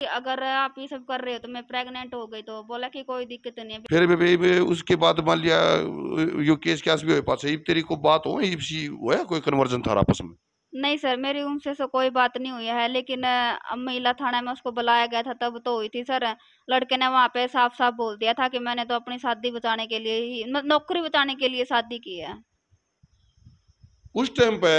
कि अगर आप ये सब कर रहे हो तो मैं प्रेग्नेंट हो गई, तो बोला कि कोई दिक्कत नहीं है। फिर बेबी उसके बाद मान लिया यो केस क्या भी हो पास है तेरी को बात हो इसी हुआ कोई कन्वर्जन था आपस में? नहीं सर, मेरी उनसे तो कोई बात नहीं हुई है, लेकिन अब महिला थाना में उसको बुलाया गया था तब तो हुई थी सर। लड़के ने वहां पे साफ साफ बोल दिया था कि मैंने तो अपनी शादी बचाने के लिए ही नौकरी बचाने के लिए शादी की है। उस टाइम पे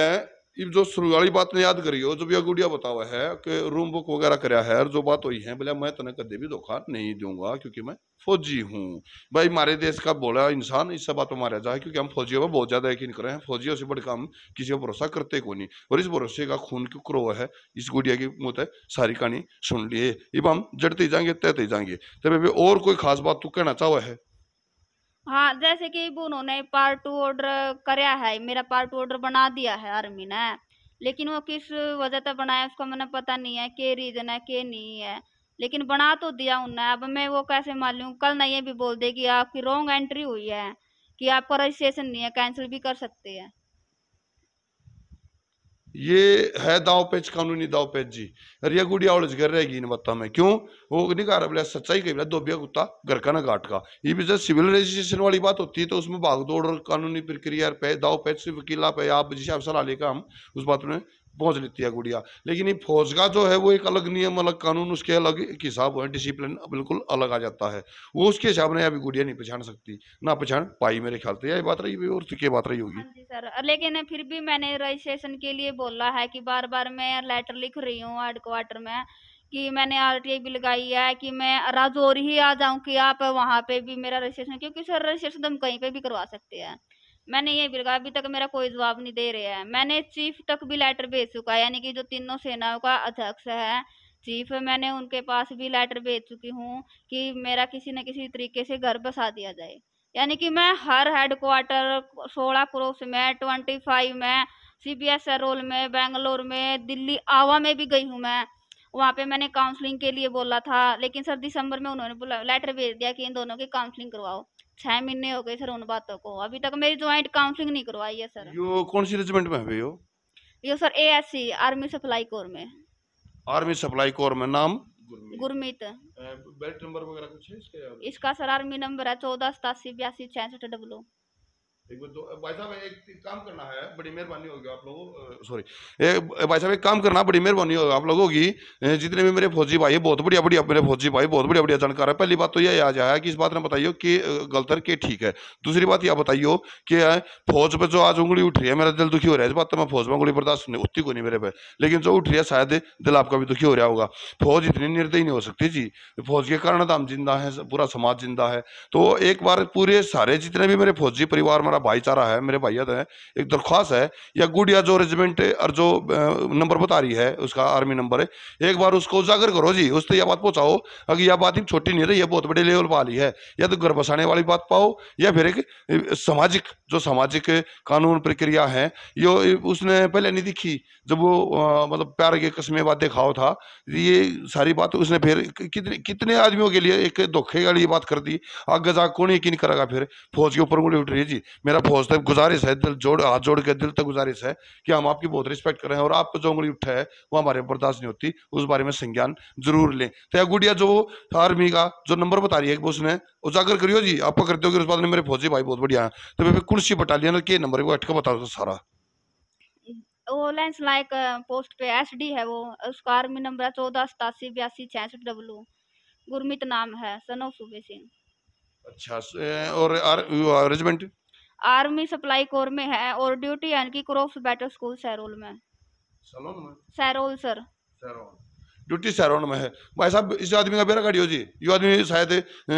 ये जो शुरू वाली बात ने याद करी हो जब यह गुड़िया बतावा है कि रूम बुक वगैरह कराया है और जो बात हुई है बोले मैं तने कदे भी धोखा नहीं दूंगा क्योंकि मैं फौजी हूँ। भाई हमारे देश का बोला इंसान इस बात पर मारा जाए क्योंकि हम फौजियों पर बहुत ज्यादा यकीन कर रहे हैं, फौजियों से बढ़कर हम किसी पर भरोसा करते को नहीं और इस भरोसे का खून क्यों क्रो है इस गुड़िया की मुँह है सारी कहानी सुन लिए। अब हम जड़ते जाएंगे तहते जाएंगे तब और कोई खास बात तू कहना चाहो है? हाँ, जैसे कि अब उन्होंने पार्ट टू ऑर्डर कराया है, मेरा पार्ट टू ऑर्डर बना दिया है आर्मी ने, लेकिन वो किस वजह से बनाया उसका मैंने पता नहीं है, के रीजन है के नहीं है, लेकिन बना तो दिया उन्होंने। अब मैं वो कैसे मान लूं? कल ना ये भी बोल दे कि आपकी रॉन्ग एंट्री हुई है, कि आपका रजिस्ट्रेशन नहीं है, कैंसिल भी कर सकते हैं। ये है दाव पेच कानूनी दाव पेच जी। अरे ये गुड़िया उलझ कर रहेगी इन बातों में क्यों? वो नहीं कह रहा बोले सच्चाई कही बोला दोबिया कुत्ता घर का ना घाट का। ये भी जब सिविल रजिस्ट्रेशन वाली बात होती है तो उसमें भाग दौड़ और कानूनी प्रक्रिया पे दाव पेच से वकीला पे आप जिसे आप सलाह लेकर हम उस बात में पहुंच लेती है गुड़िया। लेकिन ये फौज का जो है वो एक अलग नियम अलग कानून उसके अलग एक हिसाब है डिसिप्लिन बिल्कुल अलग आ जाता है। वो उसके हिसाब ने अभी गुड़िया नहीं पहचान सकती ना पहचान पाई मेरे ख्याल से। यही बात रही और तो क्या बात रही हाँ होगी? जी सर, लेकिन फिर भी मैंने रजिस्ट्रेशन के लिए बोला है कि बार बार मैं लेटर लिख रही हूँ हेडक्वार्टर में कि मैंने आरटीआई भी लगाई है कि मैं राजौरी ही आ जाऊं कि आप वहां पे भी मेरा रजिस्ट्रेशन, क्योंकि सर रजिस्ट्रेशन हम कहीं पे भी करवा सकते हैं। मैंने ये भी लगाया, अभी तक मेरा कोई जवाब नहीं दे रहे हैं। मैंने चीफ तक भी लेटर भेज चुका है, यानी कि जो तीनों सेनाओं का अध्यक्ष है चीफ, मैंने उनके पास भी लेटर भेज चुकी हूँ कि मेरा किसी न किसी तरीके से घर बसा दिया जाए। यानी कि मैं हर हेडक्वार्टर 16 क्रॉस में, 25 में, सीबीएस रोल में, बेंगलोर में, दिल्ली आवा में भी गई हूँ मैं। वहां पे मैंने काउंसलिंग के लिए बोला था, लेकिन सर दिसंबर में उन्होंने बोला लेटर भेज दिया कि इन दोनों की काउंसलिंग करवाओ। 6 महीने हो गए सर उन बातों को, अभी तक मेरी ज्वाइंट काउंसलिंग नहीं करवाई है सर। यो कौन सी रेजिमेंट में है यो? ये sir ASC army supply core में। आर्मी सप्लाई कोर में नाम? गुरमीत। बेल्ट नंबर वगैरह कुछ है इसके यार? इसका सर आर्मी नंबर है 14878266W। एक बार दो भाई साहब एक काम करना है बड़ी मेहरबानी होगी आप लोगों सॉरी भाई साहब एक काम करना बड़ी मेहरबानी होगी आप लोगों की। जितने भी मेरे फौजी भाई बहुत बढ़िया बढ़िया मेरे फौजी भाई बहुत बढ़िया बढ़िया जानकार है। पहली बात तो यह आ जाए कि इस बात में बताइए कि गलत है कि ठीक है। दूसरी बात यह बताइए कि फौज पे जो आज उंगली उठ रही है मेरा दिल दुखी हो रहा है। इस बात तो मैं फौज में उंगली बर्दाश्त नहीं उतनी को नहीं मेरे पे, लेकिन जो उठ रही है शायद दिल आपका भी दुखी हो रहा होगा। फौज इतनी निर्दयी नहीं हो सकती जी। फौज के कारण तो हम जिंदा है, पूरा समाज जिंदा है। तो एक बार पूरे सारे जितने भी मेरे फौजी परिवार मेरा भाईचारा है मेरे भैया है एक दरख्वास्त है या गुड़िया जो रेजिमेंट और जो नंबर बता रही है उसका आर्मी नंबर है एक बार उसको उजागर करो जी। उस तो यह बात पहुंचाओ अगर यह बात छोटी नहीं रही है बहुत बड़े लेवल पर आ रही है। या तो घर बसाने वाली बात पाओ या फिर एक सामाजिक जो सामाजिक कानून प्रक्रिया है ये उसने पहले नहीं दिखी जब वो मतलब प्यार के कस्मे वादे खाओ था। ये सारी बात उसने फिर कितने कितने आदमियों के लिए एक धोखे वाली बात कर दी। आगे जा कौन यकीन करेगा फिर? फौज के ऊपर उंगली उठ रही है जी। मेरा फौज तक गुजारिश है दिल जोड़ हाथ जोड़ के दिल तक गुजारिश है कि हम आपकी बहुत रिस्पेक्ट करें और आपको जो उंगली उठा है वो हमारे बर्दाश्त नहीं होती, उस बारे में संज्ञान जरूर लें। तो गुड़िया जो आर्मी का जो नंबर बता रही है उसने उजागर करियो जी। आप करते हो कि उस बात में मेरे फौजी भाई बहुत बढ़िया है। तो फिर कौन सी बटालियन के नंबर को अटका बताओ तो सारा। वो लेंस लाइक पोस्ट पे एसडी है वो, उसका आर्मी नंबर है 14878266W। गुरमीत नाम है, सन ऑफ सूबे सिंह। अच्छा और रेजिमेंट? आर्मी सप्लाई कोर में है और ड्यूटी यानी कि क्रॉप्स बैटल स्कूल सैरोल में। सलोन में? सैरोल सर। सैरोन ड्यूटी सैरोन में है। भाई साहब इस आदमी का बेरा गाड़ी हो जी। ये आदमी शायद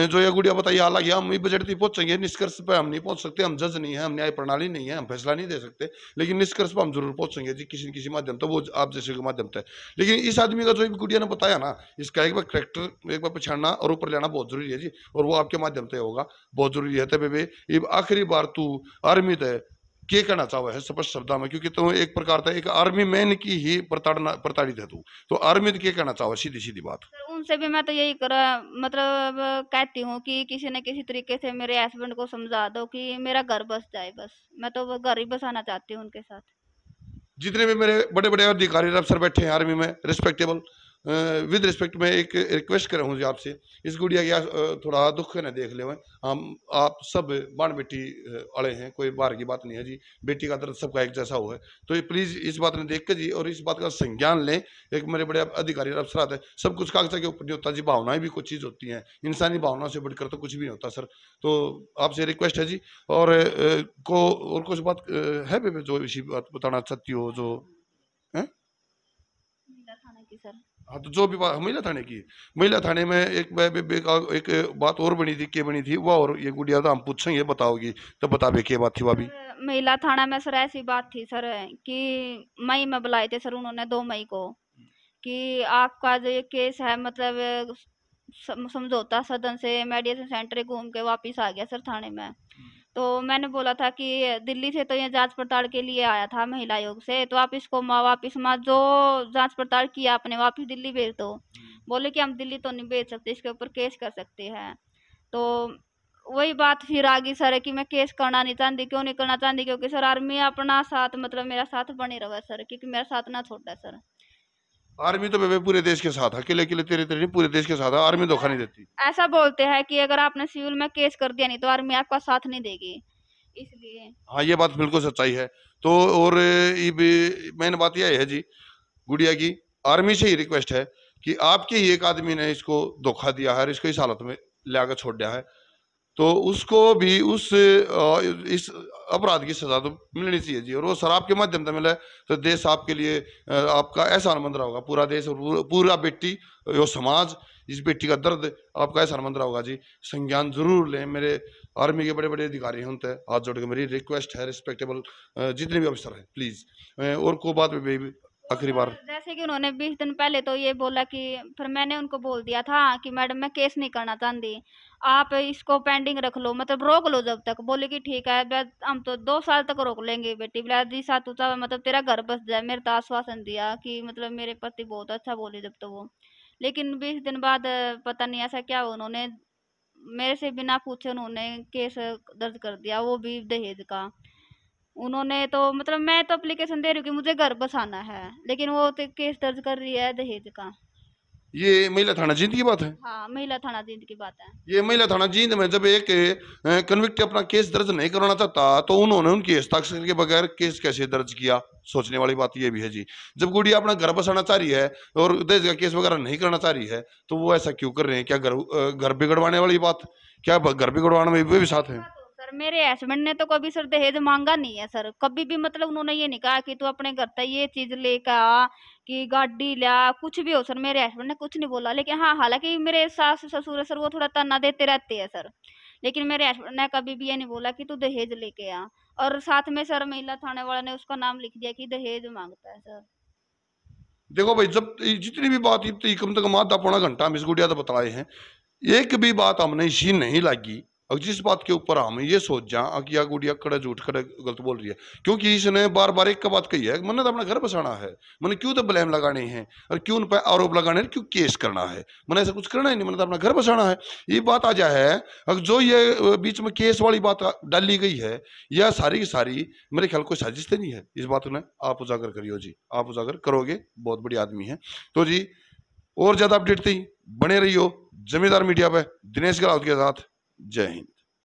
जो ये गुड़िया बताइए हालांकि हम इस बजट तक पहुंचेंगे निष्कर्ष पे हम नहीं पहुंच सकते, हम जज नहीं है, हम न्याय प्रणाली नहीं है, हम फैसला नहीं दे सकते, लेकिन निष्कर्ष पर हम जरूर पहुंचेंगे जी किसी न किसी माध्यम तो वो आप जैसे के माध्यम से। लेकिन इस आदमी का जो गुड़िया ने बताया ना इसका एक बार करेक्टर एक बार पछाड़ना और ऊपर लेना बहुत जरूरी है जी और वो आपके माध्यम से होगा बहुत जरूरी है। तब आखिरी बार तू आर्मी है क्या कहना चाहो है स्पष्ट शब्द में क्योंकि तू एक प्रकार था एक आर्मी मैन की ही प्रताड़ना प्रताड़ित है तू तो आर्मी क्या कहना चाहो सीधी सीधी बात? सर उनसे भी मैं तो यही कर मतलब कहती हूँ कि किसी न किसी तरीके से मेरे हस्बैंड को समझा दो कि मेरा घर बस जाए, बस मैं तो वो घर ही बसाना चाहती हूँ उनके साथ। जितने भी मेरे बड़े बड़े अधिकारी अफसर बैठे हैं आर्मी में रिस्पेक्टेबल विद रिस्पेक्ट मैं एक रिक्वेस्ट कर रहा हूँ जी आपसे, इस गुड़िया की थोड़ा दुख न देख ले हम, आप सब बाण बेटी अड़े हैं, कोई बाहर की बात नहीं है जी, बेटी का दर्द सबका एक जैसा हो है। तो ये प्लीज इस बात ने देख कर जी और इस बात का संज्ञान लें। एक मेरे बड़े अधिकारी अफसरात है, सब कुछ कागज के ऊपर नहीं होता जी, भावनाएं भी कुछ चीज होती हैं, इंसानी भावना से बढ़कर तो कुछ भी नहीं होता सर। तो आपसे रिक्वेस्ट है जी। और और कुछ बात है बेबे जो इसी बात बताना चाहती हो जो है? महिला थाना की सर। हाँ तो जो भी बात महिला थाने की, महिला थाने में एक एक बात और बनी थी, क्या बनी थी वो, और ये गुड़िया तो हम पूछेंगे बताओगी तो बता बे क्या बात थी वह भी। सर महिला थाना में सर ऐसी बात थी सर कि मई में बुलाए थे सर उन्होंने, 2 मई को, कि आपका जो ये केस है मतलब समझौता सदन से मेडिएशन सेंटर घूम के वापिस आ गया सर थाने में। तो मैंने बोला था कि दिल्ली से तो ये जांच पड़ताल के लिए आया था महिला आयोग से, तो आप इसको वापिस जो जांच पड़ताल किया आपने वापिस दिल्ली भेज दो। बोले कि हम दिल्ली तो नहीं भेज सकते, इसके ऊपर केस कर सकते हैं। तो वही बात फिर आ गई सर कि मैं केस करना नहीं चाहती। क्यों नहीं करना चाहती? क्योंकि सर आर्मी अपना साथ मतलब मेरा साथ बने रहा सर, क्योंकि मेरा साथ ना छोड़ा सर। आर्मी तो बेबे पूरे देश के साथ है, अकेले अकेले तेरे तेरे नहीं, पूरे देश के साथ है, आर्मी धोखा नहीं देती। ऐसा बोलते हैं कि अगर आपने सिविल में केस कर दिया नहीं तो आर्मी आपका साथ नहीं देगी, इसलिए। हाँ ये बात बिल्कुल सच्चाई है। तो और मेन बात यह है जी गुड़िया की, आर्मी से ही रिक्वेस्ट है कि आपके ही एक आदमी ने इसको धोखा दिया है और इसको इस हालत में लाकर छोड़ दिया है, तो उसको भी इस अपराध की सजा तो मिलनी चाहिए जी। और वो शराब के माध्यम से मिले तो देश आपके लिए आपका एहसान मंद रहा होगा, पूरा देश और पूरा बेटी यो समाज इस बेटी का दर्द आपका एहसान मंद रहा होगा जी। संज्ञान जरूर लें। मेरे आर्मी के बड़े बड़े अधिकारी होते हैं, हाथ जोड़ के मेरी रिक्वेस्ट है, रिस्पेक्टेबल जितने भी अफसर हैं प्लीज। और को बात में आखिरी बार जैसे कि उन्होंने 20 दिन पहले तो ये बोला कि, फिर मैंने उनको बोल दिया था कि मैडम मैं केस नहीं करना चाहती, आप इसको पेंडिंग रख लो, मतलब रोक लो जब तक। बोले कि ठीक है हम तो 2 साल तक रोक लेंगे बेटी। बोला जी सातू मतलब तेरा घर बस जाए, मेरे तो आश्वासन दिया कि मतलब मेरे प्रति बहुत अच्छा बोली जब तो वो। लेकिन 20 दिन बाद पता नहीं ऐसा क्या हुआ, उन्होंने मेरे से बिना पूछे उन्होंने केस दर्ज कर दिया, वो भी दहेज का। उन्होंने तो मतलब मैं तो एप्लीकेशन दे रही हूँ कि मुझे घर बसाना है, लेकिन वो तो केस दर्ज कर रही है दहेज का। ये महिला थाना जींद की बात है। हाँ महिला थाना जींद की बात है। ये महिला थाना जींद में जब एक कन्विक्ट अपना केस दर्ज नहीं करवाना चाहता तो उन्होंने उनकी हस्ताक्षर के बगैर केस कैसे दर्ज किया? सोचने वाली बात ये भी है जी। जब गुड़िया अपना घर बसाना चाह रही है और दहेज का केस वगैरह नहीं करना चाह रही है तो वो ऐसा क्यों कर रहे हैं? क्या घर बिगड़वाने वाली बात, क्या घर बिगड़वाने में वे भी साथ है? सर मेरे हस्बैंड ने तो कभी सर दहेज मांगा नहीं है सर, कभी भी। मतलब उन्होंने ये नहीं कहा कि तू अपने घर तक ये चीज लेकर आ, कि गाड़ी ला, कुछ भी हो सर। मेरे हस्बैंड ने कुछ नहीं बोला। लेकिन हाँ, हालांकि मेरे सास ससुर है सर, वो थोड़ा ताना देते रहते हैं सर। लेकिन मेरे हस्बैंड ने कभी भी ये नहीं बोला कि तू दहेज लेके आ। और साथ में सर महिला थाने वाले ने उसका नाम लिख दिया कि दहेज मांगता है सर। देखो भाई, जब जितनी भी बात इतनी कम से कम आधा पौना घंटा हम इस गुड़िया तो बताए हैं, एक भी बात हमने इसी नहीं लगी। और जिस बात के ऊपर हम ये सोच जा कि या गुड़िया कड़े झूठ कड़े गलत बोल रही है, क्योंकि इसने बार बार एक का बात कही है, मैंने तो अपना घर बसाना है, मैंने क्यों तो ब्लेम लगाने हैं और क्यों उन पर आरोप लगाने हैं, क्यों केस करना है? मैंने ऐसा कुछ करना ही नहीं, मैंने तो अपना घर बसाना है। ये बात आ जाए है। और जो ये बीच में केस वाली बात डाली गई है, यह सारी की सारी मेरे ख्याल कोई साजिश तो नहीं है। इस बात ने आप उजागर करियो जी, आप उजागर करोगे, बहुत बड़ी आदमी है। तो जी और ज्यादा अपडेट थी बने रहियो जमींदार मीडिया पे दिनेश गलावत के साथ। जय हिंद।